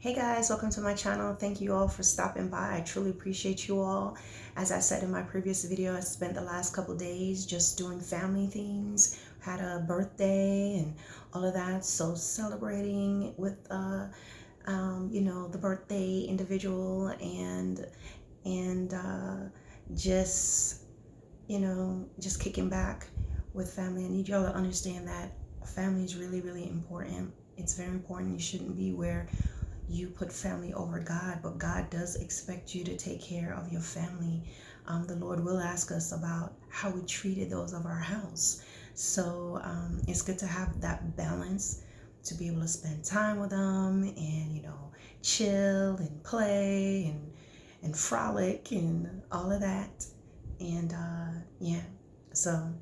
Hey guys, welcome to my channel. Thank you all for stopping by. I truly appreciate you all. As I said in my previous video, I spent the last couple days just doing family things. Had a birthday and all of that. So celebrating with the birthday individual and just just kicking back with family. I need y'all to understand that family is really, really important. It's very important. You shouldn't be where you put family over God, but God does expect you to take care of your family. The Lord will ask us about how we treated those of our house. So it's good to have that balance, to be able to spend time with them and, chill and play and frolic and all of that. And so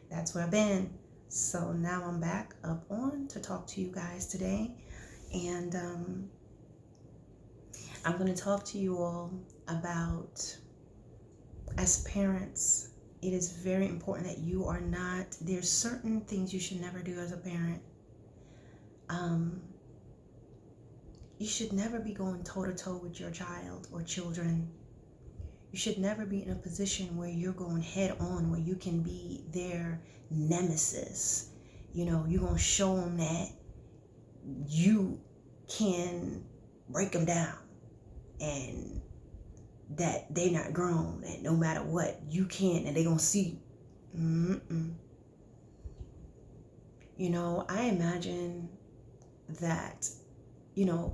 that's where I've been. So now I'm back up on to talk to you guys today. And I'm going to talk to you all about, as parents, it is very important that you are not, there's certain things you should never do as a parent. You should never be going toe-to-toe with your child or children. You should never be in a position where you're going head on, where you can be their nemesis. You're going to show them that you can break them down and that they're not grown, and no matter what, you can, and they're going to see. I imagine that,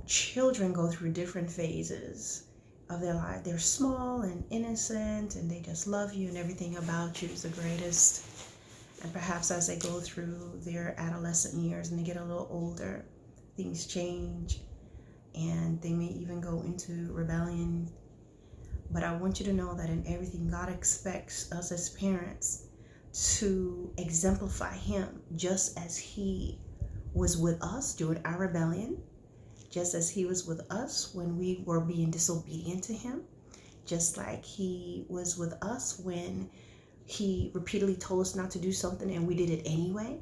children go through different phases of their life. They're small and innocent, and they just love you, and everything about you is the greatest. And perhaps as they go through their adolescent years and they get a little older, things change, and they may even go into rebellion. But I want you to know that in everything, God expects us as parents to exemplify Him, just as He was with us during our rebellion, just as He was with us when we were being disobedient to Him, just like He was with us when He repeatedly told us not to do something and we did it anyway.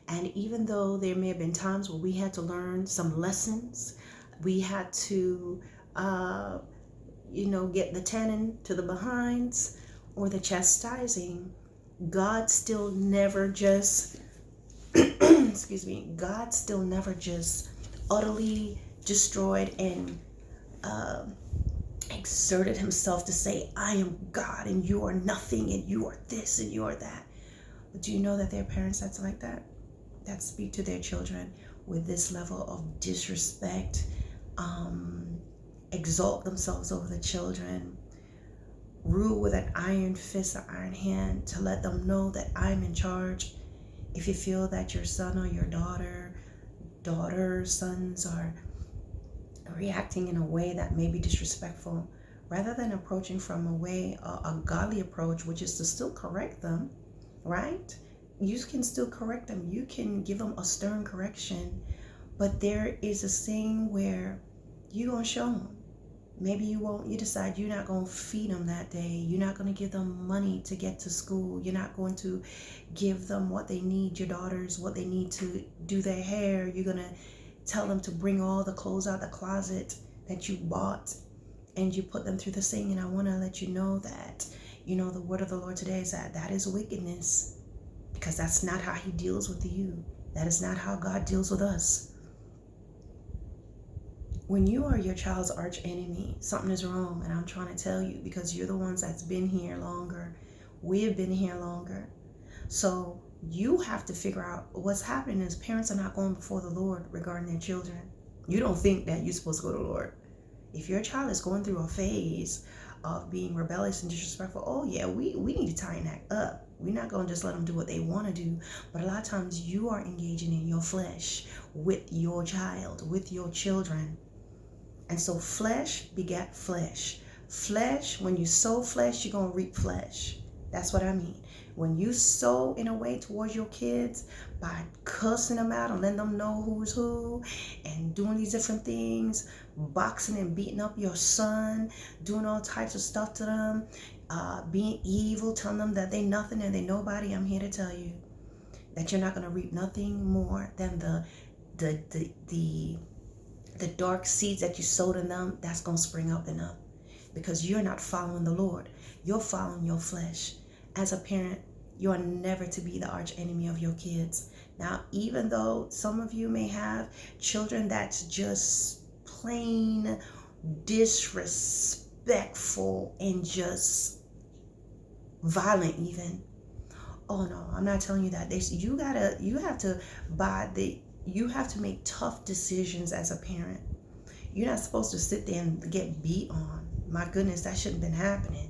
And even though there may have been times where we had to learn some lessons, we had to get the tanning to the behinds or the chastising, God still never just excuse me, God still never just utterly destroyed and exerted Himself to say, I am God and you are nothing and you are this and you are that. But do you know that there are parents that's like that speak to their children with this level of disrespect, exalt themselves over the children, rule with an iron fist or iron hand to let them know that I'm in charge? If you feel that your son or your sons are reacting in a way that may be disrespectful, rather than approaching from a godly approach, which is to still correct them, right? You can still correct them. You can give them a stern correction, but there is a saying where you're going to show them. Maybe you decide you're not going to feed them that day. You're not going to give them money to get to school. You're not going to give them what they need, your daughters, what they need to do their hair. You're going to tell them to bring all the clothes out of the closet that you bought, and you put them through the sink. And I want to let you know that, the word of the Lord today is that is wickedness, because that's not how He deals with you. That is not how God deals with us. When you are your child's arch enemy, something is wrong, and I'm trying to tell you, because you're the ones that's been here longer. We have been here longer. So you have to figure out what's happening. Is parents are not going before the Lord regarding their children. You don't think that you're supposed to go to the Lord. If your child is going through a phase of being rebellious and disrespectful, oh yeah, we need to tighten that up. We're not going to just let them do what they want to do. But a lot of times you are engaging in your flesh with your child, with your children. And so flesh begat flesh. Flesh, when you sow flesh, you're going to reap flesh. That's what I mean. When you sow in a way towards your kids by cussing them out and letting them know who's who and doing these different things, boxing and beating up your son, doing all types of stuff to them, being evil, telling them that they nothing and they nobody, I'm here to tell you that you're not going to reap nothing more than the the dark seeds that you sowed in them, that's going to spring up in them, because you're not following the Lord. You're following your flesh. As a parent, you are never to be the arch enemy of your kids. Now, even though some of you may have children that's just plain disrespectful and just violent even. Oh no, I'm not telling you that. You have to make tough decisions as a parent. You're not supposed to sit there and get beat on. My goodness, that shouldn't have been happening.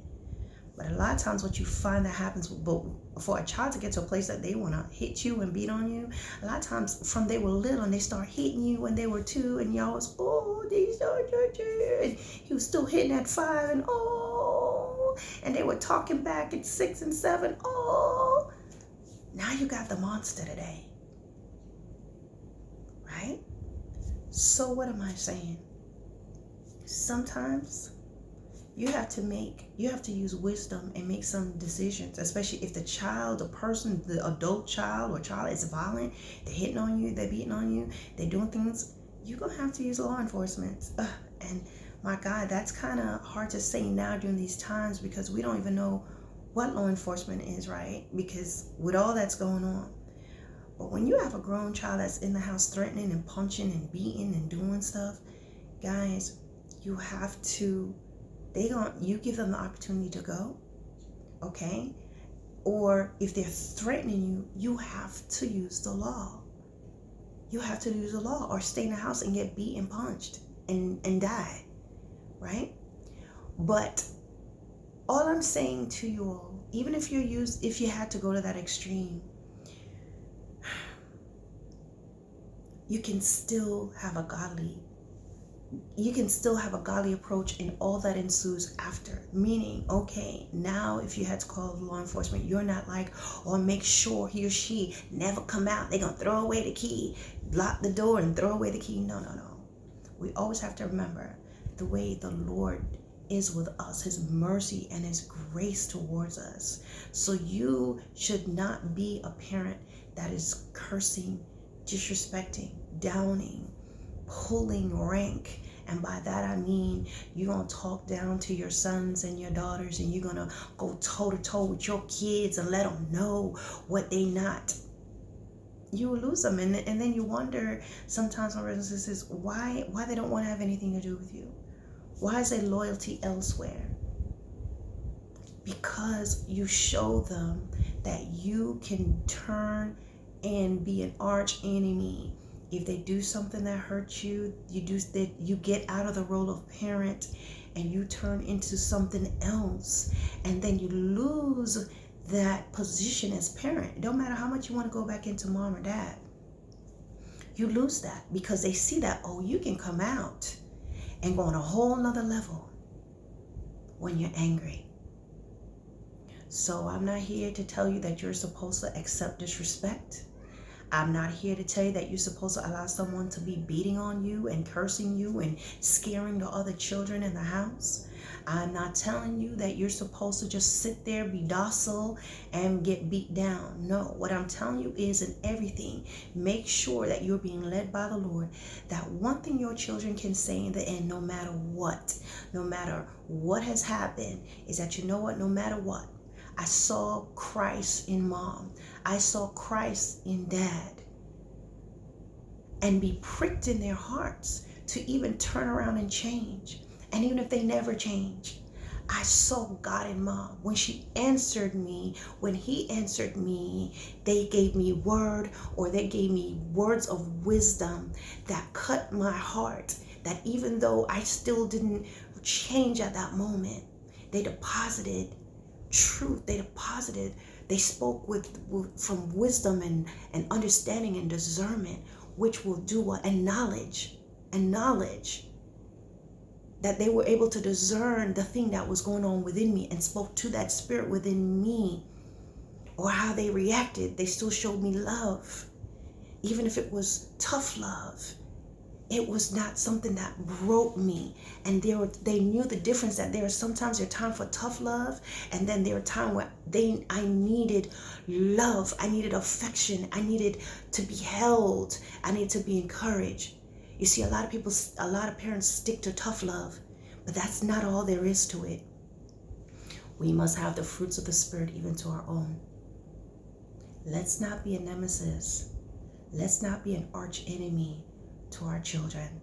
But a lot of times what you find that happens, but for a child to get to a place that they want to hit you and beat on you, a lot of times from they were little and they start hitting you when they were 2 and y'all was, oh, these are, and he was still hitting at 5 and oh, and they were talking back at 6 and 7, oh. Now you got the monster today, right? So what am I saying? Sometimes you have to use wisdom and make some decisions, especially if the adult child or child is violent, they're hitting on you, they're beating on you, they're doing things, you're going to have to use law enforcement. And my God, that's kind of hard to say now during these times, because we don't even know what law enforcement is, right? Because with all that's going on. But when you have a grown child that's in the house threatening and punching and beating and doing stuff, guys, you have to, you give them the opportunity to go, okay? Or if they're threatening you, you have to use the law. You have to use the law, or stay in the house and get beat and punched and die, right? But all I'm saying to you all, even if you had to go to that extreme, you can still have a godly approach in all that ensues after. Meaning, okay, now if you had to call law enforcement, you're not like, or make sure he or she never come out. They're going to throw away the key, lock the door and throw away the key. No. We always have to remember the way the Lord is with us, his mercy and his grace towards us. So you should not be a parent that is cursing, disrespecting, downing, pulling rank. And by that I mean you're going to talk down to your sons and your daughters, and you're going to go toe to toe with your kids and let them know what they not. You will lose them. And then you wonder sometimes, my brothers and sisters, why they don't want to have anything to do with you. Why is their loyalty elsewhere? Because you show them that you can turn and be an arch enemy. If they do something that hurts you, you get out of the role of parent and you turn into something else, and then you lose that position as parent. It don't matter how much you want to go back into mom or dad. You lose that because they see that, oh, you can come out and go on a whole nother level when you're angry. So I'm not here to tell you that you're supposed to accept disrespect. I'm not here to tell you that you're supposed to allow someone to be beating on you and cursing you and scaring the other children in the house. I'm not telling you that you're supposed to just sit there, be docile, and get beat down. No, what I'm telling you is in everything, make sure that you're being led by the Lord. That one thing your children can say in the end, no matter what has happened, is that you know what, no matter what, I saw Christ in mom. I saw Christ in dad. And be pricked in their hearts to even turn around and change. And even if they never change, I saw God in mom. When she answered me, when he answered me, they gave me word, or they gave me words of wisdom that cut my heart. That even though I still didn't change at that moment, they deposited truth. They spoke from wisdom and understanding and discernment, which will do what? And knowledge. That they were able to discern the thing that was going on within me and spoke to that spirit within me. Or how they reacted, they still showed me love. Even if it was tough love, it was not something that broke me. And they knew the difference, that there are sometimes a time for tough love, and then there are times where I needed love, I needed affection, I needed to be held, I needed to be encouraged. You see, a lot of parents stick to tough love, but that's not all there is to it. We must have the fruits of the Spirit even to our own. Let's not be a nemesis. Let's not be an arch enemy to our children,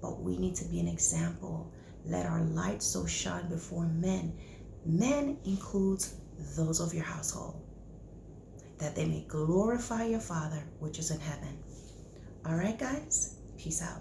but we need to be an example. Let our light so shine before men. Men includes those of your household, that they may glorify your Father which is in heaven. All right, guys, peace out.